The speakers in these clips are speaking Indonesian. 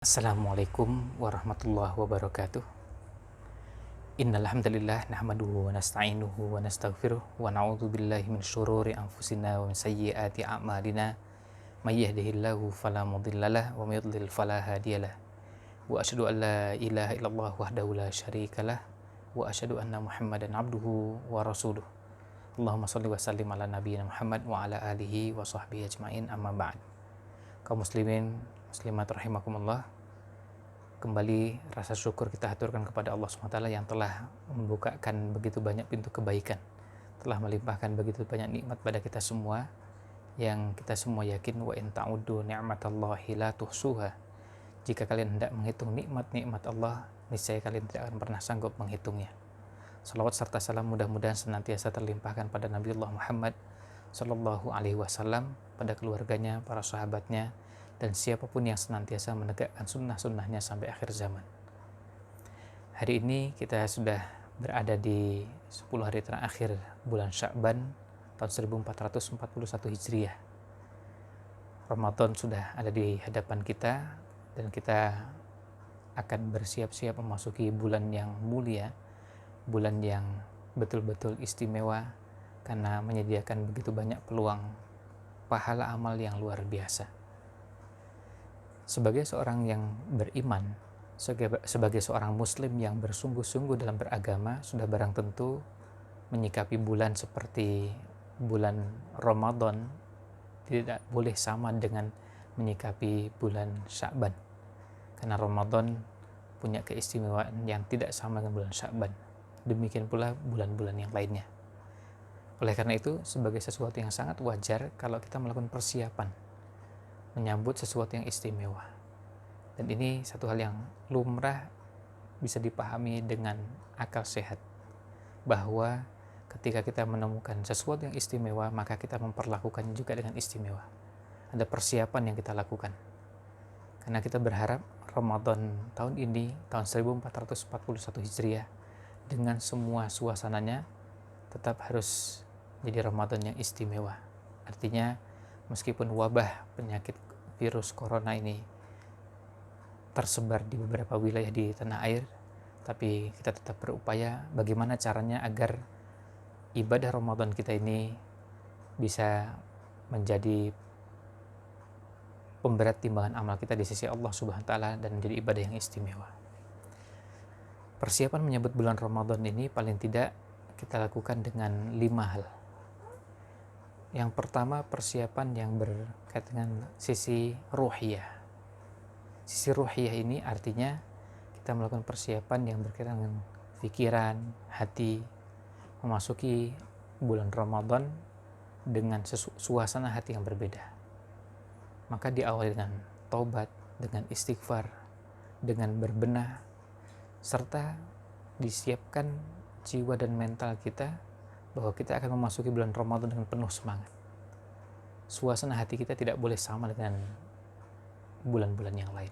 Assalamualaikum warahmatullahi wabarakatuh. Innal hamdalillah nahmaduhu wa nasta'inuhu wa nastaghfiruh wa na'udzu billahi min syururi anfusina wa min sayyiati a'malina. May yahdihillahu fala mudhillalah wa may yudlil fala hadiyalah. Wa asyhadu an la ilaha illallah wahdahu la syarikalah wa asyhadu anna Muhammadan abduhu wa rasuluh. Allahumma shalli wa sallim ala nabiyyina Muhammad wa ala alihi wa sahbihi ajmain, amma ba'd. Kaum muslimin muslimat rahimakumullah, kembali rasa syukur kita haturkan kepada Allah SWT yang telah membukakan begitu banyak pintu kebaikan, telah melimpahkan begitu banyak nikmat pada kita semua, yang kita semua yakin wa in ta'uddu ni'matallahi la tuhsuha. Jika kalian hendak menghitung nikmat-nikmat Allah, niscaya kalian tidak akan pernah sanggup menghitungnya. Salawat serta salam mudah-mudahan senantiasa terlimpahkan pada Nabiullah Muhammad Sallallahu Alaihi Wasallam, pada keluarganya, para sahabatnya, dan siapapun yang senantiasa menegakkan sunnah-sunnahnya sampai akhir zaman. Hari ini kita sudah berada di 10 hari terakhir bulan Sya'ban tahun 1441 Hijriah. Ramadan sudah ada di hadapan kita dan kita akan bersiap-siap memasuki bulan yang mulia, bulan yang betul-betul istimewa karena menyediakan begitu banyak peluang pahala amal yang luar biasa. Sebagai seorang yang beriman, sebagai seorang muslim yang bersungguh-sungguh dalam beragama, sudah barang tentu menyikapi bulan seperti bulan Ramadan tidak boleh sama dengan menyikapi bulan Sya'ban, karena Ramadan punya keistimewaan yang tidak sama dengan bulan Sya'ban. Demikian pula bulan-bulan yang lainnya. Oleh karena itu, sebagai sesuatu yang sangat wajar kalau kita melakukan persiapan menyambut sesuatu yang istimewa. Dan ini satu hal yang lumrah bisa dipahami dengan akal sehat, bahwa ketika kita menemukan sesuatu yang istimewa, maka kita memperlakukannya juga dengan istimewa. Ada persiapan yang kita lakukan. Karena kita berharap Ramadan tahun ini, tahun 1441 Hijriah, dengan semua suasananya tetap harus jadi Ramadan yang istimewa. Artinya, meskipun wabah penyakit virus corona ini tersebar di beberapa wilayah di tanah air, tapi kita tetap berupaya bagaimana caranya agar ibadah Ramadan kita ini bisa menjadi pemberat timbangan amal kita di sisi Allah Subhanahu wa taala dan menjadi ibadah yang istimewa. Persiapan menyambut bulan Ramadan ini paling tidak kita lakukan dengan 5 hal. Yang pertama, persiapan yang berkaitan dengan sisi ruhiyah. Sisi ruhiyah ini artinya kita melakukan persiapan yang berkaitan dengan pikiran, hati, memasuki bulan Ramadan dengan suasana hati yang berbeda. Maka diawali dengan taubat, dengan istighfar, dengan berbenah, serta disiapkan jiwa dan mental kita bahwa kita akan memasuki bulan Ramadan dengan penuh semangat. Suasana hati kita tidak boleh sama dengan bulan-bulan yang lain.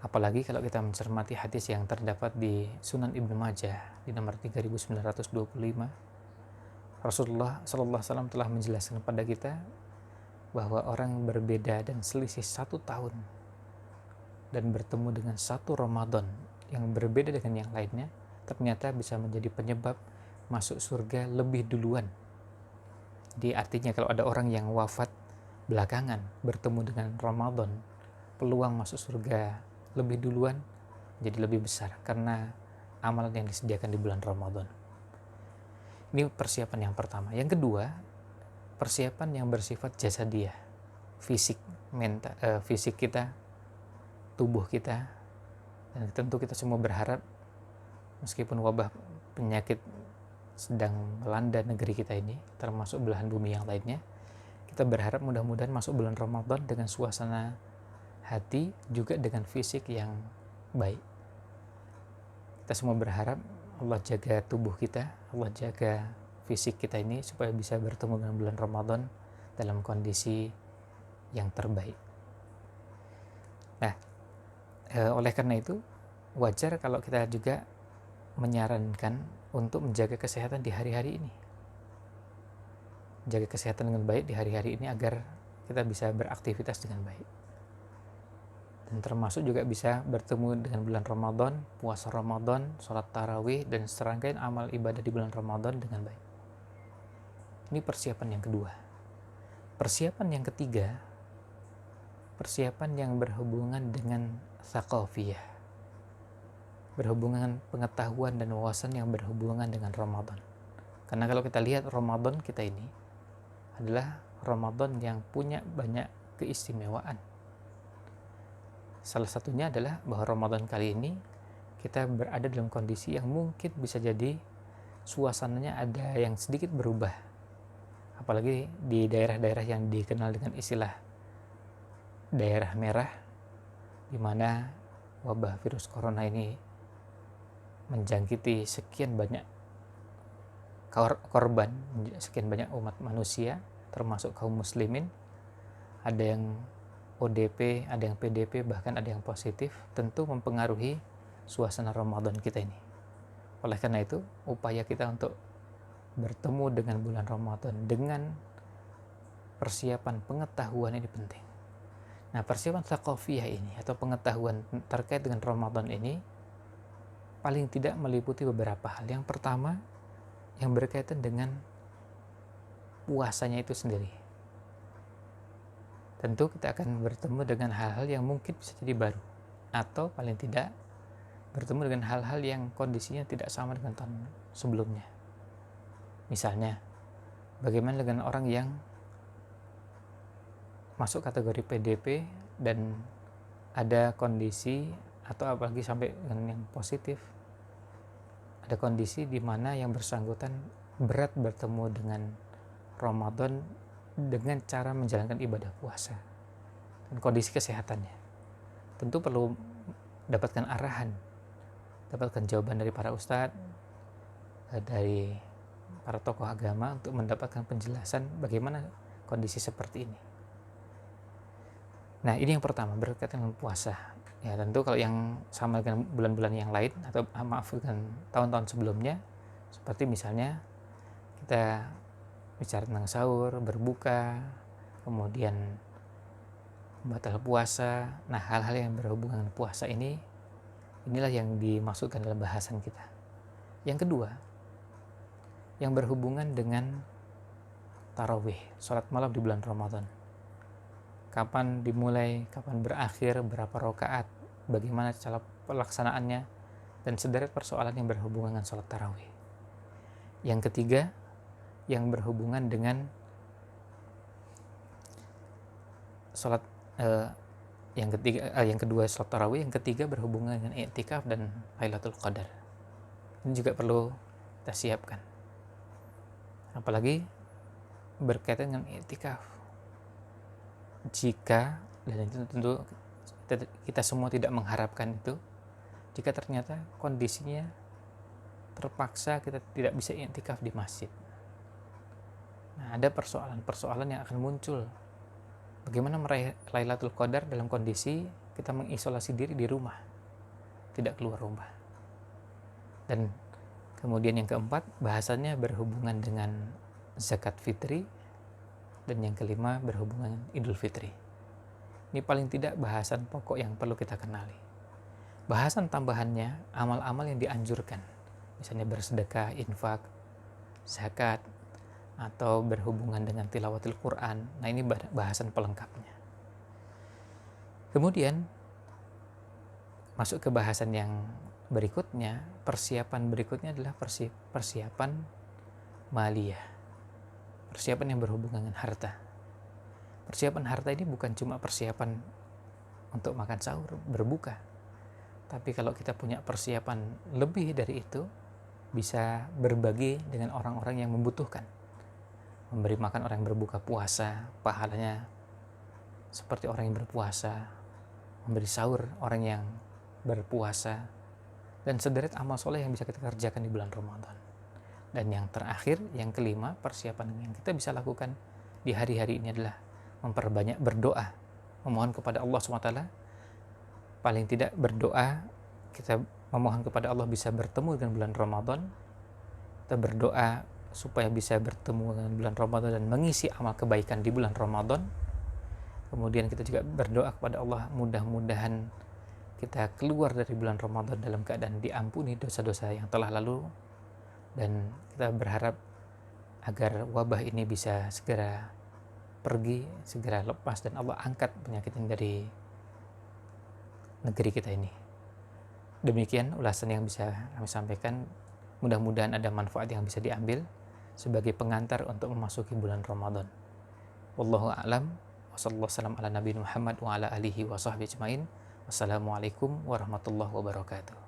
Apalagi kalau kita mencermati hadis yang terdapat di Sunan Ibnu Majah di nomor 3925, Rasulullah SAW telah menjelaskan kepada kita bahwa orang yang berbeda dan selisih 1 tahun dan bertemu dengan 1 Ramadan yang berbeda dengan yang lainnya, ternyata bisa menjadi penyebab masuk surga lebih duluan. Jadi artinya kalau ada orang yang wafat belakangan bertemu dengan Ramadan, peluang masuk surga lebih duluan jadi lebih besar karena amalan yang disediakan di bulan Ramadan. Ini persiapan yang pertama. Yang kedua, persiapan yang bersifat jasadiah, fisik, mental, fisik kita, tubuh kita. Dan tentu kita semua berharap meskipun wabah penyakit sedang melanda negeri kita ini, termasuk belahan bumi yang lainnya, kita berharap mudah-mudahan masuk bulan Ramadan dengan suasana hati juga dengan fisik yang baik. Kita semua berharap Allah jaga tubuh kita, Allah jaga fisik kita ini supaya bisa bertemu dengan bulan Ramadan dalam kondisi yang terbaik. Nah, oleh karena itu wajar kalau kita juga menyarankan untuk menjaga kesehatan di hari-hari ini. Jaga kesehatan dengan baik di hari-hari ini agar kita bisa beraktivitas dengan baik. Dan termasuk juga bisa bertemu dengan bulan Ramadan, puasa Ramadan, sholat tarawih, dan serangkaian amal ibadah di bulan Ramadan dengan baik. Ini persiapan yang kedua. Persiapan yang ketiga, persiapan yang berhubungan dengan thaqafiyah, berhubungan pengetahuan dan wawasan yang berhubungan dengan Ramadan. Karena kalau kita lihat Ramadan kita ini adalah Ramadan yang punya banyak keistimewaan. Salah satunya adalah bahwa Ramadan kali ini kita berada dalam kondisi yang mungkin bisa jadi suasananya ada yang sedikit berubah. Apalagi di daerah-daerah yang dikenal dengan istilah daerah merah, di mana wabah virus corona ini menjangkiti sekian banyak korban, sekian banyak umat manusia, termasuk kaum muslimin. Ada yang ODP, ada yang PDP, bahkan ada yang positif, tentu mempengaruhi suasana Ramadan kita ini. Oleh karena itu, upaya kita untuk bertemu dengan bulan Ramadan dengan persiapan pengetahuan ini penting. Nah, persiapan thaqafiyah ini atau pengetahuan terkait dengan Ramadan ini paling tidak meliputi beberapa hal. Yang pertama, yang berkaitan dengan puasanya itu sendiri. Tentu kita akan bertemu dengan hal-hal yang mungkin bisa jadi baru, atau paling tidak bertemu dengan hal-hal yang kondisinya tidak sama dengan tahun sebelumnya. Misalnya, bagaimana dengan orang yang masuk kategori PDP dan ada kondisi, atau apalagi sampai dengan yang positif, ada kondisi di mana yang bersangkutan berat bertemu dengan Ramadan dengan cara menjalankan ibadah puasa dan kondisi kesehatannya. Tentu perlu dapatkan arahan, dapatkan jawaban dari para ustadz, dari para tokoh agama untuk mendapatkan penjelasan bagaimana kondisi seperti ini. Nah, ini yang pertama berkaitan dengan puasa. Ya, tentu kalau yang sama dengan bulan-bulan yang lain atau maaf dengan tahun-tahun sebelumnya, seperti misalnya kita bicara tentang sahur, berbuka, kemudian batal puasa. Nah, hal-hal yang berhubungan dengan puasa inilah yang dimaksudkan dalam bahasan kita. Yang kedua, yang berhubungan dengan tarawih, sholat malam di bulan Ramadan. Kapan dimulai, kapan berakhir, berapa rakaat, bagaimana cara pelaksanaannya, dan sederet persoalan yang berhubungan dengan sholat tarawih. Yang ketiga, yang berhubungan dengan sholat yang kedua sholat tarawih, yang ketiga berhubungan dengan i'tikaf dan Lailatul Qadar. Ini juga perlu kita siapkan. Apalagi berkaitan dengan i'tikaf. Jika, dan itu tentu kita semua tidak mengharapkan itu, jika ternyata kondisinya terpaksa kita tidak bisa i'tikaf di masjid. Nah, ada persoalan-persoalan yang akan muncul. Bagaimana meraih Lailatul Qadar dalam kondisi kita mengisolasi diri di rumah, tidak keluar rumah. Dan kemudian yang keempat, bahasannya berhubungan dengan zakat fitri, dan yang kelima berhubungan Idul Fitri. Ini paling tidak bahasan pokok yang perlu kita kenali. Bahasan tambahannya, amal-amal yang dianjurkan, misalnya bersedekah, infak, zakat, atau berhubungan dengan tilawatil Quran. Nah, ini bahasan pelengkapnya. Kemudian masuk ke bahasan yang berikutnya. Persiapan berikutnya adalah persiapan maliyah, persiapan yang berhubungan dengan harta. Persiapan harta ini bukan cuma persiapan untuk makan sahur, berbuka, tapi kalau kita punya persiapan lebih dari itu, bisa berbagi dengan orang-orang yang membutuhkan. Memberi makan orang yang berbuka puasa, pahalanya seperti orang yang berpuasa. Memberi sahur orang yang berpuasa, dan sederet amal soleh yang bisa kita kerjakan di bulan Ramadan. Dan yang terakhir, yang kelima, persiapan yang kita bisa lakukan di hari-hari ini adalah memperbanyak berdoa, memohon kepada Allah SWT. Paling tidak berdoa, kita memohon kepada Allah bisa bertemu dengan bulan Ramadan. Kita berdoa supaya bisa bertemu dengan bulan Ramadan dan mengisi amal kebaikan di bulan Ramadan. Kemudian kita juga berdoa kepada Allah, mudah-mudahan kita keluar dari bulan Ramadan dalam keadaan diampuni dosa-dosa yang telah lalu, dan kita berharap agar wabah ini bisa segera pergi, segera lepas, dan Allah angkat penyakit ini dari negeri kita ini. Demikian ulasan yang bisa kami sampaikan. Mudah-mudahan ada manfaat yang bisa diambil sebagai pengantar untuk memasuki bulan Ramadan. Wallahu a'lam. Wassallallahu ala nabiyina Muhammad wa ala alihi wa sahbihi ajmain. Wassalamualaikum warahmatullahi wabarakatuh.